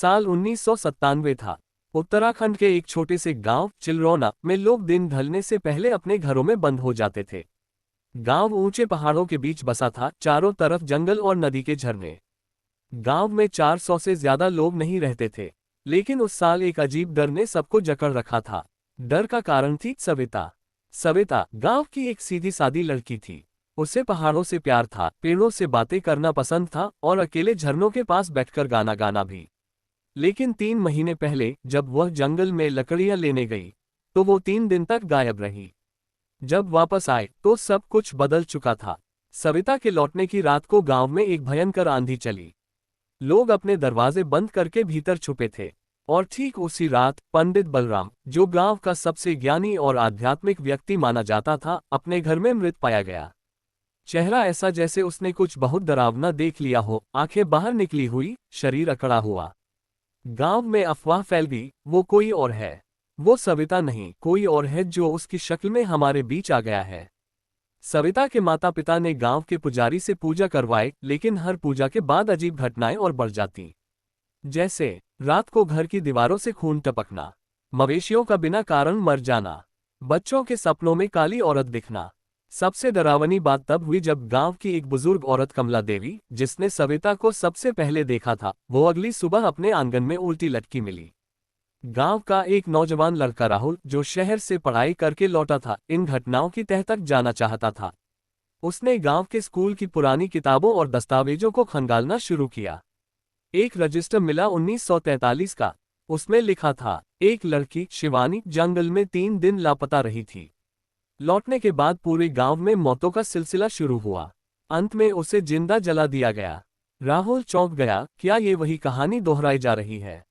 साल 1997 था। उत्तराखंड के एक छोटे से गांव चिलरौना में लोग दिन ढलने से पहले अपने घरों में बंद हो जाते थे। गांव ऊंचे पहाड़ों के बीच बसा था, चारों तरफ जंगल और नदी के झरने। गांव में 400 से ज्यादा लोग नहीं रहते थे, लेकिन उस साल एक अजीब डर ने सबको जकड़ रखा था। डर का कारण थी सविता। सविता गांव की एक सीधी सादी लड़की थी। उसे पहाड़ों से प्यार था, पेड़ों से बातें करना पसंद था और अकेले झरनों के पास बैठकर गाना गाना भी। लेकिन 3 महीने पहले जब वह जंगल में लकड़ियां लेने गई, तो वो 3 दिन तक गायब रही। जब वापस आए तो सब कुछ बदल चुका था। सविता के लौटने की रात को गांव में एक भयंकर आंधी चली। लोग अपने दरवाजे बंद करके भीतर छुपे थे। और ठीक उसी रात पंडित बलराम, जो गांव का सबसे ज्ञानी और आध्यात्मिक व्यक्ति माना जाता था, अपने घर में मृत पाया गया। चेहरा ऐसा जैसे उसने कुछ बहुत डरावना देख लिया हो, आंखें बाहर निकली हुई, शरीर अकड़ा हुआ। गांव में अफवाह फैल गई, वो कोई और है। वो सविता नहीं, कोई और है जो उसकी शक्ल में हमारे बीच आ गया है। सविता के माता पिता ने गांव के पुजारी से पूजा करवाई, लेकिन हर पूजा के बाद अजीब घटनाएं और बढ़ जाती। जैसे रात को घर की दीवारों से खून टपकना, मवेशियों का बिना कारण मर जाना, बच्चों के सपनों में काली औरत दिखना। सबसे डरावनी बात तब हुई जब गांव की एक बुजुर्ग औरत कमला देवी, जिसने सविता को सबसे पहले देखा था, वो अगली सुबह अपने आंगन में उल्टी लटकी मिली। गांव का एक नौजवान लड़का राहुल, जो शहर से पढ़ाई करके लौटा था, इन घटनाओं की तह तक जाना चाहता था। उसने गांव के स्कूल की पुरानी किताबों और दस्तावेजों को खंगालना शुरू किया। एक रजिस्टर मिला 1943 का। उसमें लिखा था, एक लड़की शिवानी जंगल में 3 दिन लापता रही थी। लौटने के बाद पूरे गांव में मौतों का सिलसिला शुरू हुआ। अंत में उसे जिंदा जला दिया गया। राहुल चौंक गया, क्या ये वही कहानी दोहराई जा रही है?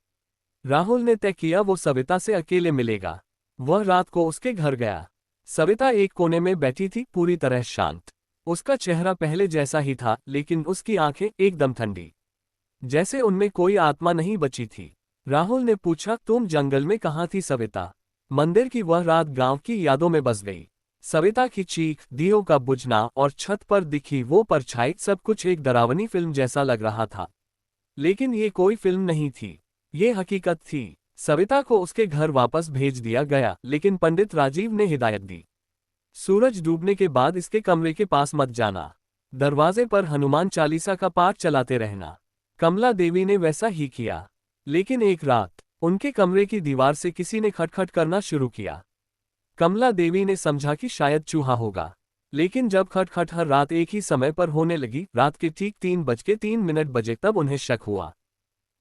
राहुल ने तय किया वो सविता से अकेले मिलेगा। वह रात को उसके घर गया। सविता एक कोने में बैठी थी, पूरी तरह शांत। उसका चेहरा पहले जैसा ही था, लेकिन उसकी आंखें एकदम ठंडी, जैसे उनमें कोई आत्मा नहीं बची थी। राहुल ने पूछा, तुम जंगल में कहाँ थी सविता? मंदिर की वह रात गांव की यादों में बस गई। सविता की चीख, दियों का बुझना और छत पर दिखी वो परछाई, सब कुछ एक डरावनी फिल्म जैसा लग रहा था। लेकिन ये कोई फिल्म नहीं थी, ये हकीकत थी। सविता को उसके घर वापस भेज दिया गया, लेकिन पंडित राजीव ने हिदायत दी, सूरज डूबने के बाद इसके कमरे के पास मत जाना। दरवाजे पर हनुमान चालीसा का पाठ चलाते रहना। कमला देवी ने वैसा ही किया। लेकिन एक रात उनके कमरे की दीवार से किसी ने खटखट करना शुरू किया। कमला देवी ने समझा कि शायद चूहा होगा, लेकिन जब खटखट हर रात एक ही समय पर होने लगी, रात के ठीक 3:03 बजे, तब उन्हें शक हुआ।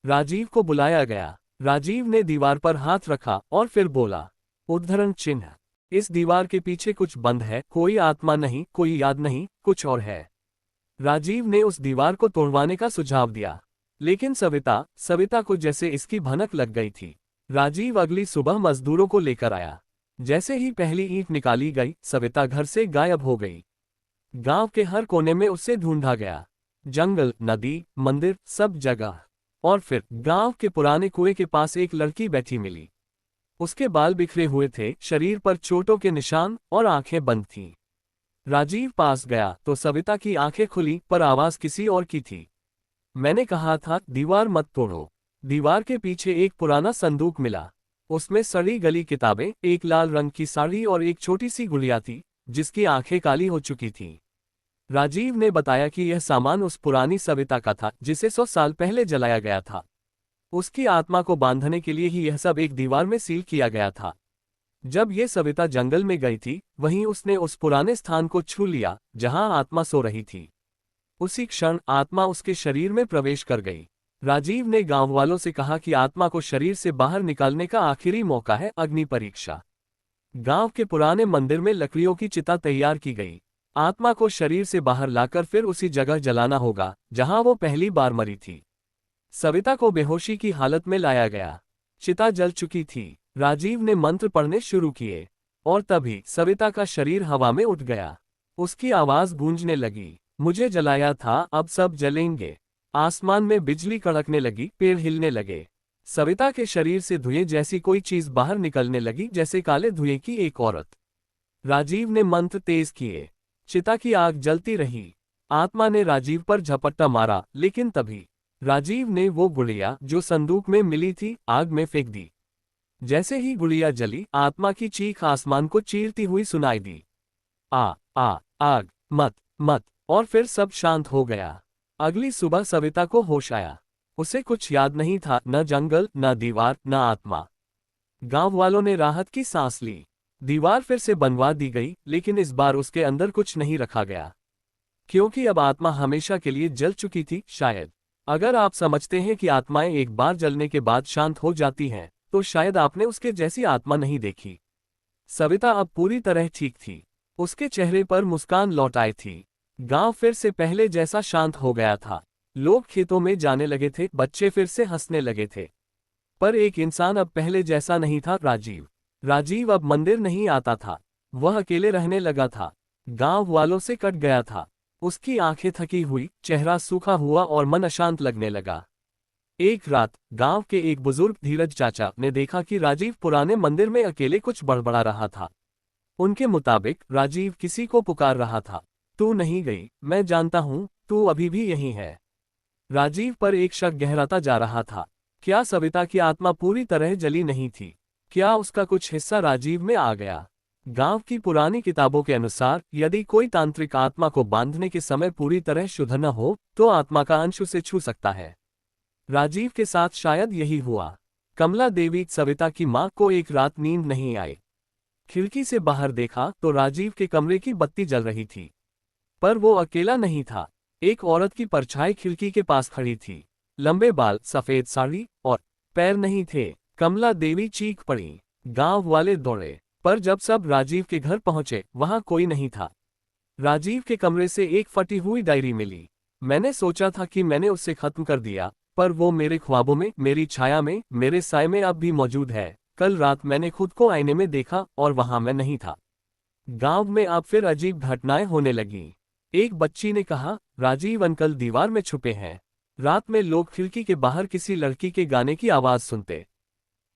राजीव को बुलाया गया। राजीव ने दीवार पर हाथ रखा और फिर बोला, उद्धरण चिन्ह, इस दीवार के पीछे कुछ बंद है, कोई आत्मा नहीं, कोई याद नहीं, कुछ और है। राजीव ने उस दीवार को तोड़वाने का सुझाव दिया, लेकिन सविता को जैसे इसकी भनक लग गई थी। राजीव अगली सुबह मजदूरों को लेकर आया। जैसे ही पहली ईंट निकाली गई, सविता घर से गायब हो गई। गांव के हर कोने में उससे ढूंढा गया, जंगल, नदी, मंदिर, सब जगह। और फिर गांव के पुराने कुएं के पास एक लड़की बैठी मिली। उसके बाल बिखरे हुए थे, शरीर पर चोटों के निशान और आंखें बंद थीं। राजीव पास गया तो सविता की आंखें खुली, पर आवाज किसी और की थी। मैंने कहा था दीवार मत तोड़ो। दीवार के पीछे एक पुराना संदूक मिला। उसमें सड़ी गली किताबें, एक लाल रंग की साड़ी और एक छोटी सी गुड़िया थी, जिसकी आंखें काली हो चुकी थीं। राजीव ने बताया कि यह सामान उस पुरानी सविता का था, जिसे 100 साल पहले जलाया गया था। उसकी आत्मा को बांधने के लिए ही यह सब एक दीवार में सील किया गया था। जब ये सविता जंगल में गई थी, वहीं उसने उस पुराने स्थान को छू लिया जहां आत्मा सो रही थी। उसी क्षण आत्मा उसके शरीर में प्रवेश कर गई। राजीव ने गांव वालों से कहा कि आत्मा को शरीर से बाहर निकालने का आखिरी मौका है, अग्नि परीक्षा। गांव के पुराने मंदिर में लकड़ियों की चिता तैयार की गई। आत्मा को शरीर से बाहर लाकर फिर उसी जगह जलाना होगा जहां वो पहली बार मरी थी। सविता को बेहोशी की हालत में लाया गया। चिता जल चुकी थी। राजीव ने मंत्र पढ़ने शुरू किए और तभी सविता का शरीर हवा में उठ गया। उसकी आवाज गूंजने लगी, मुझे जलाया था, अब सब जलेंगे। आसमान में बिजली कड़कने लगी, पेड़ हिलने लगे। सविता के शरीर से धुएं जैसी कोई चीज बाहर निकलने लगी, जैसे काले धुएं की एक औरत। राजीव ने मंत्र तेज किए। चिता की आग जलती रही। आत्मा ने राजीव पर झपट्टा मारा, लेकिन तभी राजीव ने वो गुड़िया जो संदूक में मिली थी आग में फेंक दी। जैसे ही गुड़िया जली, आत्मा की चीख आसमान को चीरती हुई सुनाई दी, आ आ आग, मत मत, और फिर सब शांत हो गया। अगली सुबह सविता को होश आया। उसे कुछ याद नहीं था, न जंगल, न दीवार, न आत्मा। गांव वालों ने राहत की सांस ली। दीवार फिर से बनवा दी गई, लेकिन इस बार उसके अंदर कुछ नहीं रखा गया, क्योंकि अब आत्मा हमेशा के लिए जल चुकी थी। शायद अगर आप समझते हैं कि आत्माएं एक बार जलने के बाद शांत हो जाती हैं, तो शायद आपने उसके जैसी आत्मा नहीं देखी। सविता अब पूरी तरह ठीक थी। उसके चेहरे पर मुस्कान लौट आई थी। गांव फिर से पहले जैसा शांत हो गया था। लोग खेतों में जाने लगे थे, बच्चे फिर से हंसने लगे थे। पर एक इंसान अब पहले जैसा नहीं था, राजीव। राजीव अब मंदिर नहीं आता था। वह अकेले रहने लगा था। गांव वालों से कट गया था। उसकी आंखें थकी हुई, चेहरा सूखा हुआ और मन अशांत लगने लगा। एक रात गांव के एक बुजुर्ग धीरज चाचा ने देखा कि राजीव पुराने मंदिर में अकेले कुछ बड़बड़ा रहा था। उनके मुताबिक राजीव किसी को पुकार रहा था। तू नहीं गई, मैं जानता हूं, तू अभी भी यहीं है। राजीव पर एक शक गहराता जा रहा था। क्या सविता की आत्मा पूरी तरह जली नहीं थी? क्या उसका कुछ हिस्सा राजीव में आ गया? गांव की पुरानी किताबों के अनुसार, यदि कोई तांत्रिक आत्मा को बांधने के समय पूरी तरह शुद्ध न हो, तो आत्मा का अंश उसे छू सकता है। राजीव के साथ शायद यही हुआ। कमला देवी, सविता की मां, को एक रात नींद नहीं आई। खिड़की से बाहर देखा तो राजीव के कमरे की बत्ती जल रही थी। पर वो अकेला नहीं था। एक औरत की परछाई खिड़की के पास खड़ी थी। लंबे बाल, सफेद साड़ी और पैर नहीं थे। कमला देवी चीख पड़ी। गांव वाले दौड़े, पर जब सब राजीव के घर पहुंचे, वहां कोई नहीं था। राजीव के कमरे से एक फटी हुई डायरी मिली। मैंने सोचा था कि मैंने उसे खत्म कर दिया, पर वो मेरे ख्वाबों में, मेरी छाया में, मेरे साए में अब भी मौजूद है। कल रात मैंने खुद को आईने में देखा और वहां मैं नहीं था। गांव में अब फिर अजीब घटनाएं होने लगीं। एक बच्ची ने कहा, राजीव अंकल दीवार में छुपे हैं। रात में लोग खिड़की के बाहर किसी लड़की के गाने की आवाज सुनते।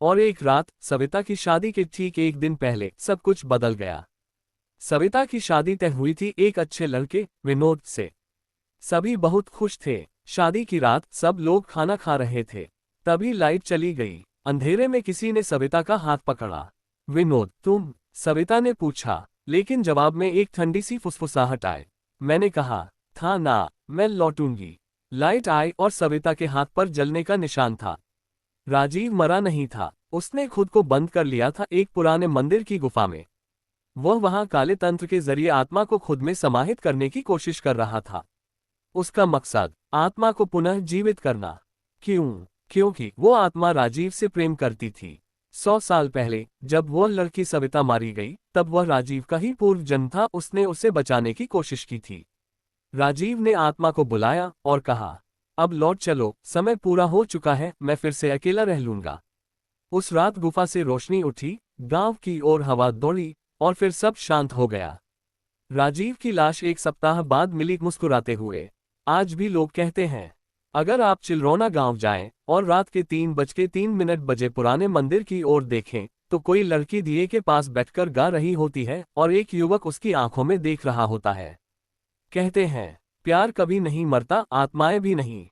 और एक रात, सविता की शादी के ठीक एक दिन पहले, सब कुछ बदल गया। सविता की शादी तय हुई थी एक अच्छे लड़के, विनोद से। सभी बहुत खुश थे। शादी की रात सब लोग खाना खा रहे थे। तभी लाइट चली गई। अंधेरे में किसी ने सविता का हाथ पकड़ा। विनोद, तुम? सविता ने पूछा, लेकिन जवाब में एक ठंडी सी फुसफुसाहट आई। मैंने कहा था ना, मैं लौटूंगी। लाइट आई और सविता के हाथ पर जलने का निशान था। राजीव मरा नहीं था। उसने खुद को बंद कर लिया था एक पुराने मंदिर की गुफा में। वह वहां काले तंत्र के जरिए आत्मा को खुद में समाहित करने की कोशिश कर रहा था। उसका मकसद आत्मा को पुनः जीवित करना। क्यों? क्योंकि वो आत्मा राजीव से प्रेम करती थी। 100 साल पहले जब वह लड़की सविता मारी गई, तब वह राजीव का ही पूर्व जन्म था। उसने उसे बचाने की कोशिश की थी। राजीव ने आत्मा को बुलाया और कहा, अब लौट चलो, समय पूरा हो चुका है, मैं फिर से अकेला रह लूंगा। उस रात गुफा से रोशनी उठी, गांव की ओर हवा दौड़ी, और फिर सब शांत हो गया। राजीव की लाश एक सप्ताह बाद मिली मुस्कुराते हुए। आज भी लोग कहते हैं, अगर आप चिलरौना गांव जाएं और रात के 3:03 पुराने मंदिर की ओर देखें, तो कोई लड़की दिए के पास बैठकर गा रही होती है और एक युवक उसकी आंखों में देख रहा होता है। कहते हैं, प्यार कभी नहीं मरता, आत्माएं भी नहीं।